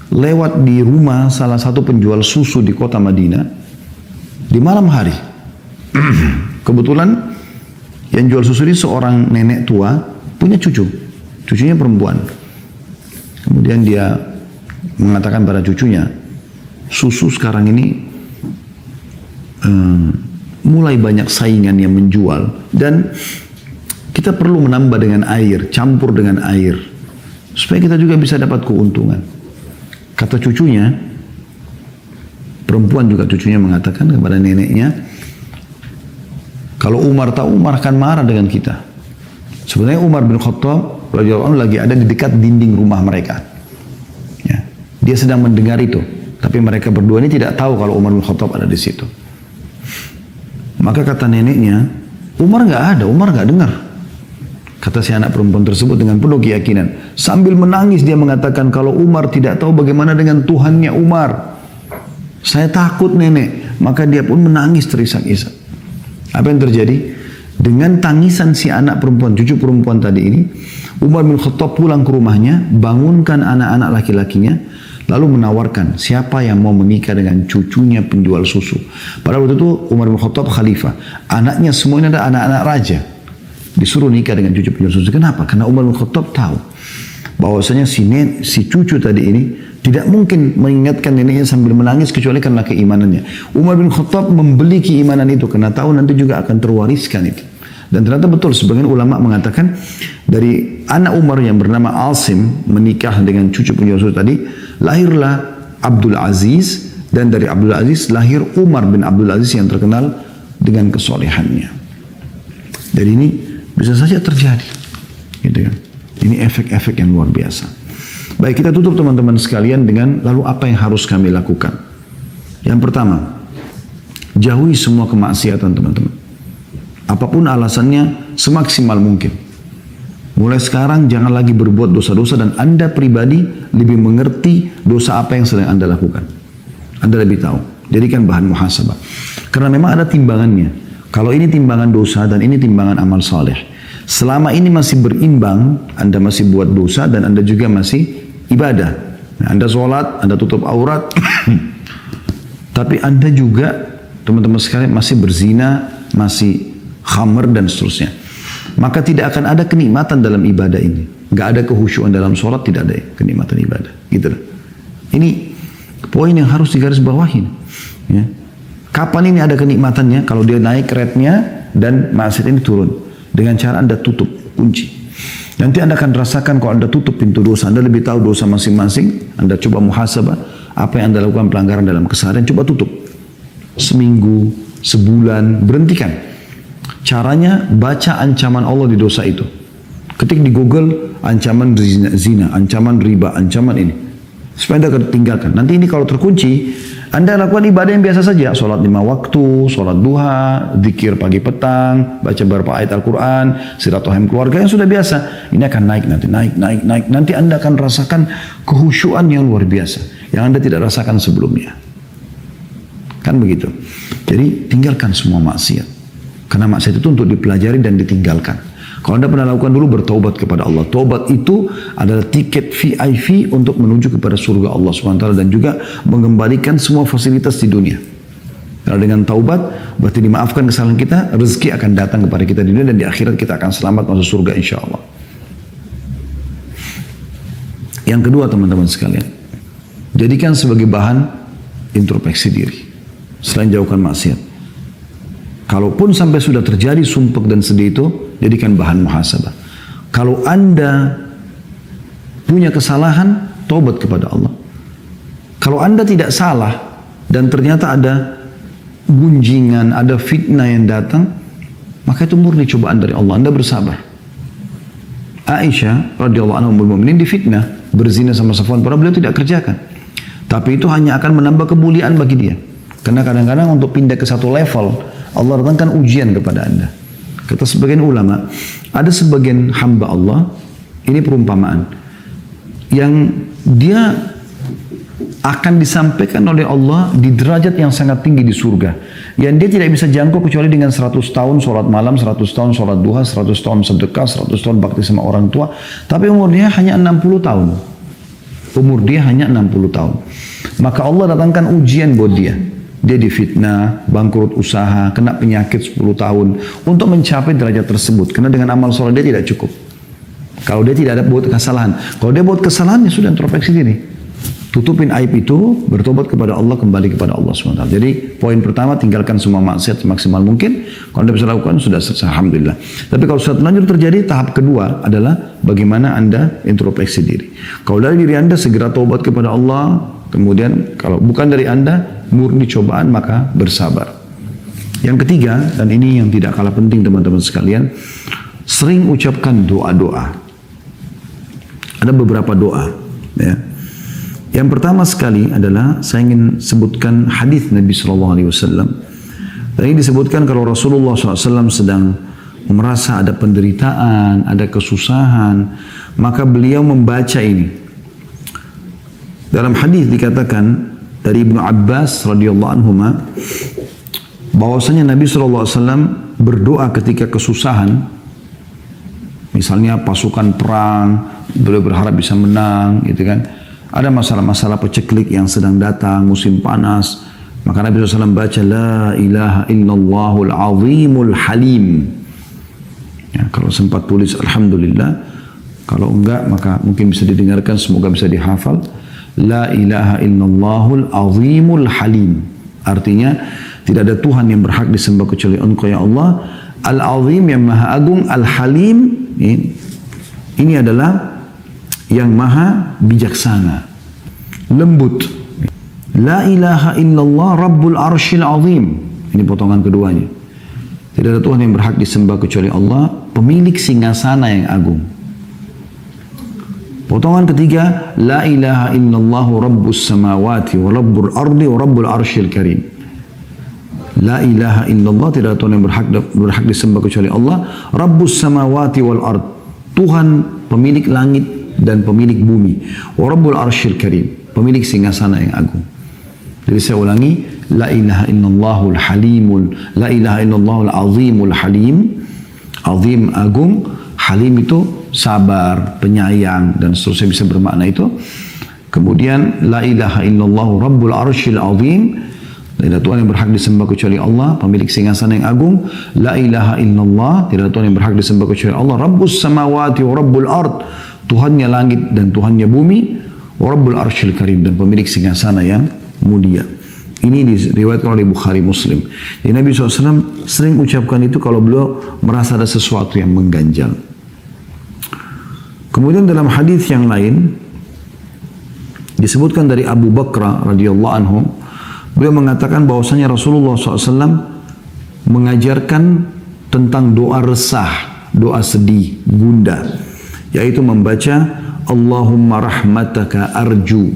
lewat di rumah salah satu penjual susu di kota Madinah di malam hari. Kebetulan yang jual susu ini seorang nenek tua, punya cucu. Cucunya perempuan. Kemudian dia mengatakan pada cucunya, susu sekarang ini mulai banyak saingan yang menjual. Dan kita perlu menambah dengan air, campur dengan air. Supaya kita juga bisa dapat keuntungan. Kata cucunya, perempuan juga cucunya mengatakan kepada neneknya, kalau Umar tahu, Umar akan marah dengan kita. Sebenarnya Umar bin Khattab radhiyallahu anhu lagi ada di dekat dinding rumah mereka. Ya. Dia sedang mendengar itu. Tapi mereka berdua ini tidak tahu kalau Umar bin Khattab ada di situ. Maka kata neneknya, Umar nggak ada, Umar nggak dengar. Kata si anak perempuan tersebut dengan penuh keyakinan. Sambil menangis dia mengatakan, kalau Umar tidak tahu bagaimana dengan Tuhannya Umar. Saya takut nenek. Maka dia pun menangis terisak-isak. Apa yang terjadi? Dengan tangisan si anak perempuan, cucu perempuan tadi ini, Umar bin Khattab pulang ke rumahnya, bangunkan anak-anak laki-lakinya, lalu menawarkan siapa yang mau menikah dengan cucunya penjual susu. Pada waktu itu Umar bin Khattab khalifah, anaknya semuanya ada anak-anak raja, disuruh nikah dengan cucu penjual susu. Kenapa? Karena Umar bin Khattab tahu bahwasanya si cucu tadi ini tidak mungkin mengingatkan neneknya sambil menangis kecuali karena keimanannya. Umar bin Khattab membeli keimanan itu karena tahu nanti juga akan terwariskan itu. Dan ternyata betul, sebagian ulama mengatakan dari anak Umar yang bernama Asim menikah dengan cucu penjual susu tadi, lahirlah Abdul Aziz, dan dari Abdul Aziz lahir Umar bin Abdul Aziz yang terkenal dengan kesolehannya. Jadi ini bisa saja terjadi, gitu kan? Ini efek-efek yang luar biasa. Baik, kita tutup teman-teman sekalian dengan lalu apa yang harus kami lakukan. Yang pertama, jauhi semua kemaksiatan teman-teman. Apapun alasannya, semaksimal mungkin. Mulai sekarang jangan lagi berbuat dosa-dosa dan Anda pribadi lebih mengerti dosa apa yang sedang Anda lakukan. Anda lebih tahu. Jadikan bahan muhasabah. Karena memang ada timbangannya. Kalau ini timbangan dosa dan ini timbangan amal saleh. Selama ini masih berimbang, Anda masih buat dosa dan Anda juga masih ibadah. Anda sholat, Anda tutup aurat. Tapi Anda juga, teman-teman sekalian, masih berzina, masih khamr dan seterusnya. maka tidak akan ada kenikmatan dalam ibadah ini. Gak ada kehusyuan dalam sholat, tidak ada kenikmatan ibadah. Gitu. Ini poin yang harus digarisbawahi. Ya. Kapan ini ada kenikmatannya? Kalau dia naik rate-nya dan maksiat ini turun. Dengan cara Anda tutup, kunci. Nanti Anda akan rasakan kalau Anda tutup pintu dosa, Anda lebih tahu dosa masing-masing, Anda coba muhasabah, apa yang Anda lakukan pelanggaran dalam keseharian, coba tutup. Seminggu, sebulan, berhentikan. Caranya baca ancaman Allah di dosa itu. Ketik di Google ancaman zina, ancaman riba, ancaman ini. Supaya Anda tinggalkan. Nanti ini kalau terkunci, Anda lakukan ibadah yang biasa saja. Sholat 5 waktu, sholat duha, zikir pagi petang, baca beberapa ayat Al-Quran, silaturahim keluarga yang sudah biasa. Ini akan naik nanti, naik. Nanti Anda akan rasakan kehusyuan yang luar biasa. Yang Anda tidak rasakan sebelumnya. Kan begitu. Jadi tinggalkan semua maksiat. Karena maksiat itu untuk dipelajari dan ditinggalkan. Kalau Anda pernah lakukan dulu, bertaubat kepada Allah. Taubat itu adalah tiket VIP untuk menuju kepada surga Allah SWT dan juga mengembalikan semua fasilitas di dunia. Kalau dengan taubat, berarti dimaafkan kesalahan kita, rezeki akan datang kepada kita di dunia dan di akhirat kita akan selamat masuk surga insya Allah. Yang kedua teman-teman sekalian, jadikan sebagai bahan introspeksi diri. Selain jauhkan maksiat. Kalaupun sampai sudah terjadi sumpek dan sedih itu, jadikan bahan muhasabah. Kalau Anda punya kesalahan, taubat kepada Allah. Kalau Anda tidak salah dan ternyata ada gunjingan, ada fitnah yang datang, maka itu murni cobaan dari Allah. Anda bersabar. Aisyah radhiyallahu anha ummul mukminin difitnah berzina sama Safwan, padahal beliau tidak kerjakan. Tapi itu hanya akan menambah kemuliaan bagi dia. Karena kadang-kadang untuk pindah ke satu level, Allah datangkan ujian kepada Anda. Kata sebagian ulama, ada sebagian hamba Allah, ini perumpamaan, yang dia akan disampaikan oleh Allah di derajat yang sangat tinggi di surga. Yang dia tidak bisa jangkau kecuali dengan 100 tahun sholat malam, 100 tahun sholat duha, 100 tahun sedekah, 100 tahun bakti sama orang tua. Tapi umur dia hanya 60 tahun. Umur dia hanya 60 tahun. Maka Allah datangkan ujian buat dia. Dia difitnah, bangkrut usaha, kena penyakit 10 tahun untuk mencapai derajat tersebut. Karena dengan amal soleh dia tidak cukup. Kalau dia tidak ada buat kesalahan. Kalau dia buat kesalahan, ya sudah introspeksi diri. Tutupin aib itu, bertobat kepada Allah, kembali kepada Allah SWT. Jadi poin pertama, tinggalkan semua maksiat semaksimal mungkin. Kalau Anda bisa lakukan, sudah selesai. Alhamdulillah. Tapi kalau sudah terlanjur terjadi, tahap kedua adalah bagaimana Anda introspeksi diri. Kalau dari diri Anda, segera taubat kepada Allah. Kemudian kalau bukan dari Anda, murni cobaan, maka bersabar. Yang ketiga, dan ini yang tidak kalah penting teman-teman sekalian, sering ucapkan doa-doa. Ada beberapa doa. Ya. Yang pertama sekali adalah, saya ingin sebutkan hadis Nabi SAW. Dan ini disebutkan kalau Rasulullah SAW sedang merasa ada penderitaan, ada kesusahan, maka beliau membaca ini. Dalam hadis dikatakan dari Ibnu Abbas radhiyallahu anhuma bahwasanya Nabi SAW berdoa ketika kesusahan, misalnya pasukan perang, beliau berharap bisa menang, gitu kan. Ada masalah-masalah peceklik yang sedang datang, musim panas, maka Nabi SAW baca La ilaha illallahul azimul halim. Ya, kalau sempat tulis Alhamdulillah, kalau enggak maka mungkin bisa didengarkan, semoga bisa dihafal. La ilaha illallahul azimul halim. Artinya tidak ada Tuhan yang berhak disembah kecuali Engkau ya Allah. Al-azim yang maha agung, al-halim ini adalah yang maha bijaksana, lembut. La ilaha illallah rabbul arshil azim. Ini potongan keduanya. Tidak ada Tuhan yang berhak disembah kecuali Allah, pemilik singgasana yang agung. Potongan ketiga, la ilaha illallah rabbus samawati wa rabbul ardi wa rabbul arshil karim. La ilaha illallah, tidak ada Tuhan yang berhak disembah kecuali Allah, rabbus samawati wal ard, Tuhan pemilik langit dan pemilik bumi, wa rabbul arshil karim, pemilik singgasana yang agung. Jadi saya ulangi, la ilaha illallahul halimul, la ilaha illallahul azimul halim, azim agung, halim itu sabar, penyayang, dan seterusnya bisa bermakna itu. Kemudian la ilaha illallah rabbul arshil azim, Tidak ada Tuhan yang berhak disembah kecuali Allah, pemilik singgasana yang agung. La ilaha illallah, tidak ada Tuhan yang berhak disembah kecuali Allah. Rabbus samawati wa rabbul ard, Tuhannya langit dan Tuhannya bumi. Wa rabbul arsyil karim, dan pemilik singgasana yang mulia. Ini diriwayatkan oleh Bukhari Muslim. Jadi Nabi SAW sering ucapkan itu kalau beliau merasa ada sesuatu yang mengganjal. Kemudian dalam hadis yang lain disebutkan dari Abu Bakar radhiyallahu anhu, beliau mengatakan bahwasanya Rasulullah SAW mengajarkan tentang doa resah, doa sedih, gundah, yaitu membaca Allahumma rahmataka arju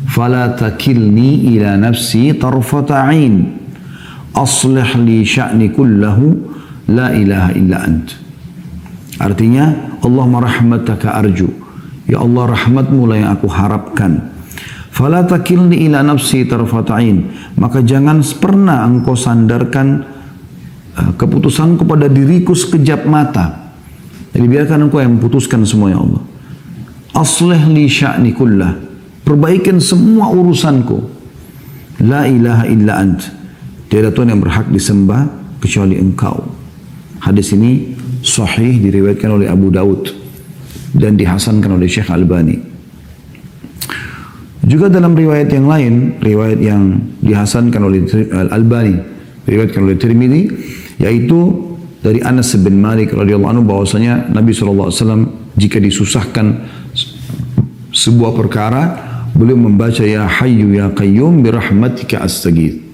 fala takilni ila nafsi tarfata ain aslih li sya'ni kullahu la ilaha illa ant. Artinya, Allahumma rahmataka arju, ya Allah rahmatmu lah yang aku harapkan. Fala takilni ila nafsi tarfata ain, maka jangan pernah engkau sandarkan keputusanku pada diriku sekejap mata. Jadi biarkan engkau yang memutuskan semua, ya Allah. Aslih li sya'ni kullah, perbaikan semua urusanku. La ilaha illa ant, tiada Tuhan yang berhak disembah kecuali engkau. Hadis ini sahih, diriwayatkan oleh Abu Daud dan dihasankan oleh Syekh Albani. Juga dalam riwayat yang lain, riwayat yang dihasankan oleh Albani, diriwayatkan oleh Tirmidzi, yaitu dari Anas bin Malik radhiyallahu anhu bahwasanya Nabi SAW jika disusahkan sebuah perkara, beliau membaca ya Hayyu ya Qayyum birahmatika astaghits.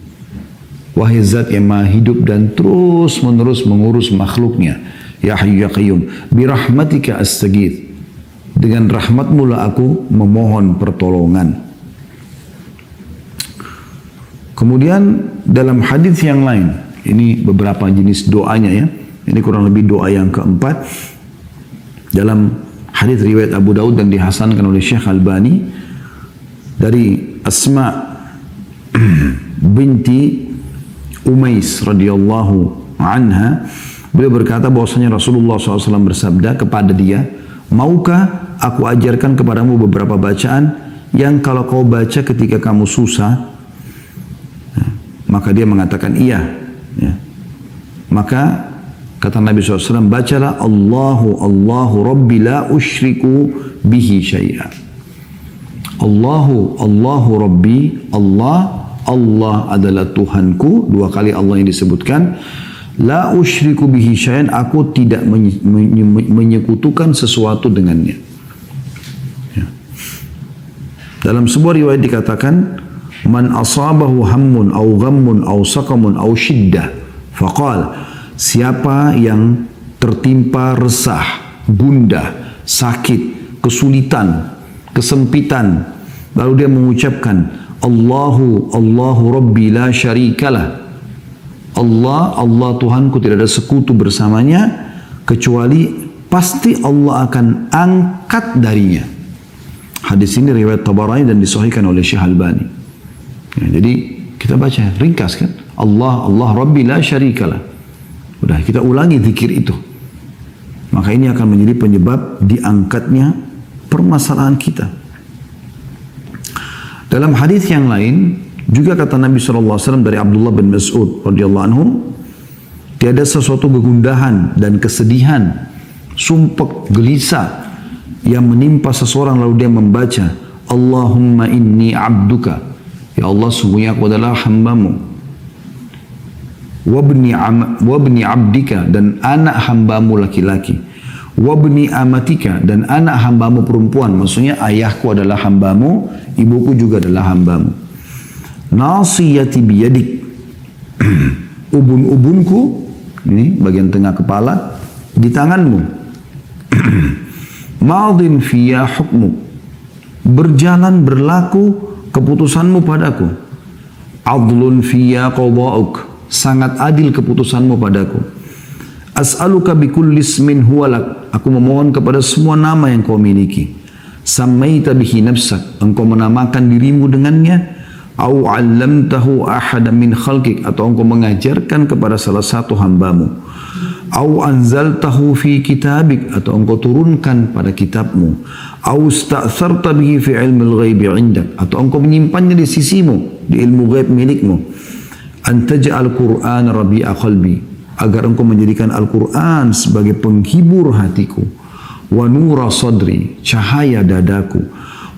Wahai zat yang maha hidup dan terus menerus mengurus makhluknya, ya Hayyu ya Qayyum birahmatika astaghits, dengan rahmatmu lah aku memohon pertolongan. Kemudian dalam hadis yang lain, ini beberapa jenis doanya ya, ini kurang lebih doa yang keempat dalam hadis riwayat Abu Daud dan dihasankan oleh Syekh Albani dari Asma binti Umais radhiyallahu anha, beliau berkata bahwasanya Rasulullah SAW bersabda kepada dia, maukah aku ajarkan kepadamu beberapa bacaan yang kalau kau baca ketika kamu susah? Maka dia mengatakan iya. Maka kata Nabi SAW, bacalah Allahu Rabbi la usyriku bihi syai'a. Allahu Rabbi, Allah adalah Tuhanku, dua kali Allah yang disebutkan. La usyriku bihi syai'an, aku tidak menyekutukan sesuatu dengannya. Ya. Dalam sebuah riwayat dikatakan, man asabahu hammun au ghammun au saqamun au shiddah faqal, siapa yang tertimpa resah, gundah, sakit, kesulitan, kesempitan, lalu dia mengucapkan Allahu Rabbi la syarikalah, Allah Tuhanku tidak ada sekutu bersamanya, kecuali pasti Allah akan angkat darinya. Hadis ini riwayat Tabarani dan disahihkan oleh Syekh Albani. Ya, jadi kita baca ringkas kan, Allah Rabbi la syarikalah. Udah kita ulangi zikir itu, maka ini akan menjadi penyebab diangkatnya permasalahan kita. Dalam hadis yang lain juga kata Nabi SAW dari Abdullah bin Mas'ud radhiyallahu anhu, tiada sesuatu kegundahan dan kesedihan, sumpek, gelisah yang menimpa seseorang lalu dia membaca Allahumma inni abduka, ya Allah sungguhnya aku adalah hambamu, wabni abdika, dan anak hambamu laki-laki, wabni amatika, dan anak hambamu perempuan, maksudnya ayahku adalah hambamu, ibuku juga adalah hambamu, nasiyati biyadik, ubun-ubunku, ini bagian tengah kepala, di tanganmu, madin fiyya hukmu, berjalan berlaku keputusanmu padaku, adlun fiyya qada'uk, sangat adil keputusanmu padaku, as'aluka bikulli ismin huwalak, aku memohon kepada semua nama yang kau miliki, sammaita bihi nafsak, engkau menamakan dirimu dengannya, au 'allamtahu ahadan min khalqik, atau engkau mengajarkan kepada salah satu hambamu, au anzaltahu fi kitabik, atau engkau turunkan pada kitabmu, au sta'tharta bihi fi ilmil ghaibi 'indak, atau engkau menyimpannya di sisimu, di ilmu ghaib milikmu, Antaj'al Qur'an rabi'a qalbi, agar engkau menjadikan Al-Quran sebagai penghibur hatiku, wa nura sadri, cahaya dadaku,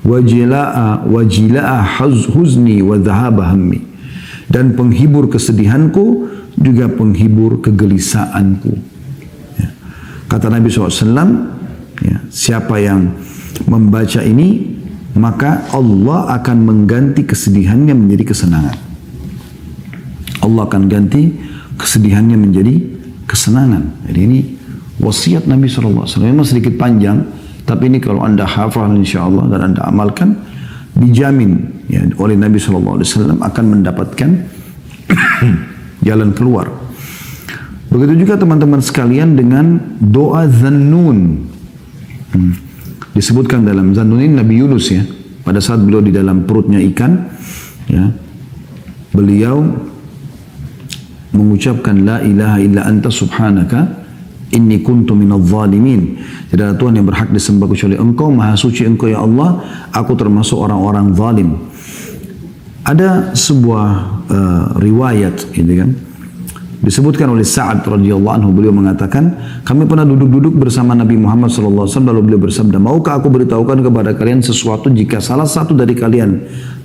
wajila'a huzni wa dhahaba hammi, dan penghibur kesedihanku juga penghibur kegelisahanku. Ya. Kata Nabi SAW, ya, siapa yang membaca ini maka Allah akan mengganti kesedihannya menjadi kesenangan. Allah akan ganti kesedihannya menjadi kesenangan. Jadi ini wasiat Nabi SAW. Memang sedikit panjang, tapi ini kalau anda hafal insyaAllah dan anda amalkan, dijamin ya, oleh Nabi SAW akan mendapatkan jalan keluar. Begitu juga teman-teman sekalian dengan doa Zannun. Disebutkan dalam Zannun ini Nabi Yunus ya, pada saat beliau di dalam perutnya ikan, ya, beliau mengucapkan la ilaha illa anta subhanaka inni kuntu minadh dhalimin. Tidak ada Tuhan yang berhak disembah kecuali Engkau, Maha Suci Engkau ya Allah, aku termasuk orang-orang zalim. Ada sebuah riwayat gitu kan, disebutkan oleh Sa'ad radhiyallahu anhu, beliau mengatakan, kami pernah duduk-duduk bersama Nabi Muhammad sallallahu alaihi wasallam, lalu beliau bersabda, maukah aku beritahukan kepada kalian sesuatu jika salah satu dari kalian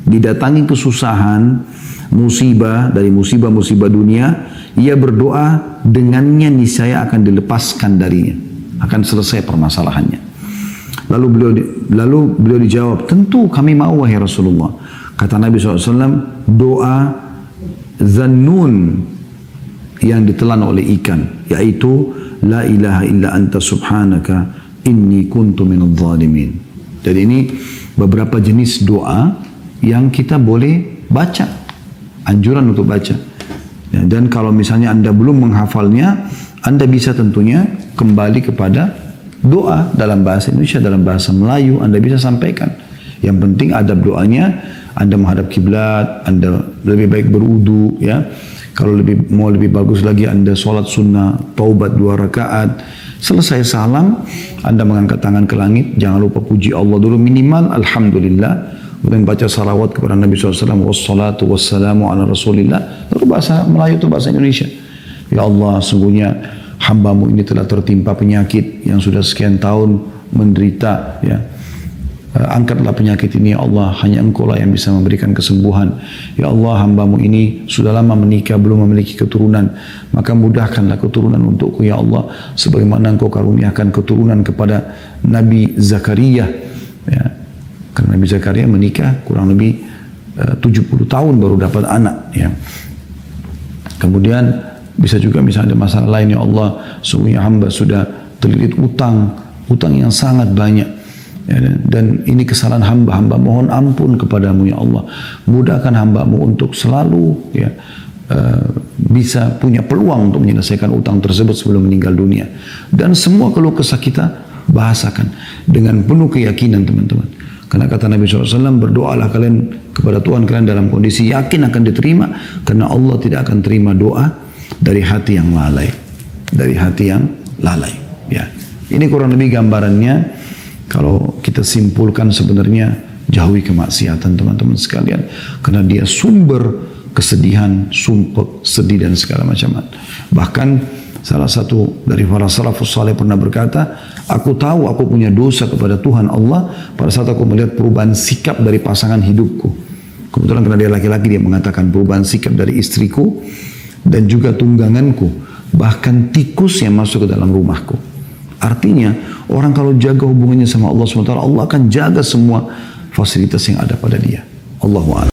didatangi kesusahan, musibah dari musibah-musibah dunia, ia berdoa dengannya niscaya akan dilepaskan darinya, akan selesai permasalahannya. Lalu beliau dijawab, tentu kami mau wahai Rasulullah. Kata Nabi SAW, doa Zannun yang ditelan oleh ikan, yaitu la ilaha illa anta subhanaka inni kuntu minadh dhalimin. Jadi ini beberapa jenis doa yang kita boleh baca, anjuran untuk baca. Ya, dan kalau misalnya anda belum menghafalnya, anda bisa tentunya kembali kepada doa dalam bahasa Indonesia, dalam bahasa Melayu, anda bisa sampaikan. Yang penting adab doanya, anda menghadap kiblat, anda lebih baik berwudu, ya. Kalau mau lebih bagus lagi, anda sholat sunnah, taubat 2 rakaat. Selesai salam, anda mengangkat tangan ke langit, jangan lupa puji Allah dulu minimal, alhamdulillah. Kemudian baca salawat kepada Nabi SAW, wassalatu wassalamu ala rasulillah. Lalu bahasa Melayu itu bahasa Indonesia. Ya Allah, sungguhnya hambamu ini telah tertimpa penyakit yang sudah sekian tahun menderita, ya. Angkatlah penyakit ini ya Allah, hanya Engkau lah yang bisa memberikan kesembuhan. Ya Allah, hambamu ini sudah lama menikah belum memiliki keturunan, maka mudahkanlah keturunan untukku ya Allah, sebagaimana Engkau karuniakan keturunan kepada Nabi Zakaria, ya. Karena Nabi Zakaria menikah kurang lebih 70 tahun baru dapat anak, ya. Kemudian bisa juga misalnya ada masalah lain, ya Allah, sungguhnya hamba sudah terlilit utang yang sangat banyak. Ya, dan ini kesalahan hamba mohon ampun kepadamu ya Allah, mudahkan hambamu untuk selalu, ya, bisa punya peluang untuk menyelesaikan utang tersebut sebelum meninggal dunia. Dan semua keluh kesah kita bahasakan dengan penuh keyakinan teman-teman, karena kata Nabi SAW, berdoalah kalian kepada Tuhan kalian dalam kondisi yakin akan diterima, karena Allah tidak akan terima doa dari hati yang lalai, ya. Ini kurang lebih gambarannya. Kalau kita simpulkan, sebenarnya jauhi kemaksiatan teman-teman sekalian, karena dia sumber kesedihan, sumpek, sedih dan segala macam. Bahkan salah satu dari para salafus saleh pernah berkata, aku tahu aku punya dosa kepada Tuhan Allah pada saat aku melihat perubahan sikap dari pasangan hidupku. Kebetulan karena dia laki-laki, dia mengatakan perubahan sikap dari istriku dan juga tungganganku, bahkan tikus yang masuk ke dalam rumahku. Artinya orang kalau jaga hubungannya sama Allah SWT, Allah akan jaga semua fasilitas yang ada pada dia. Allahu a'lam.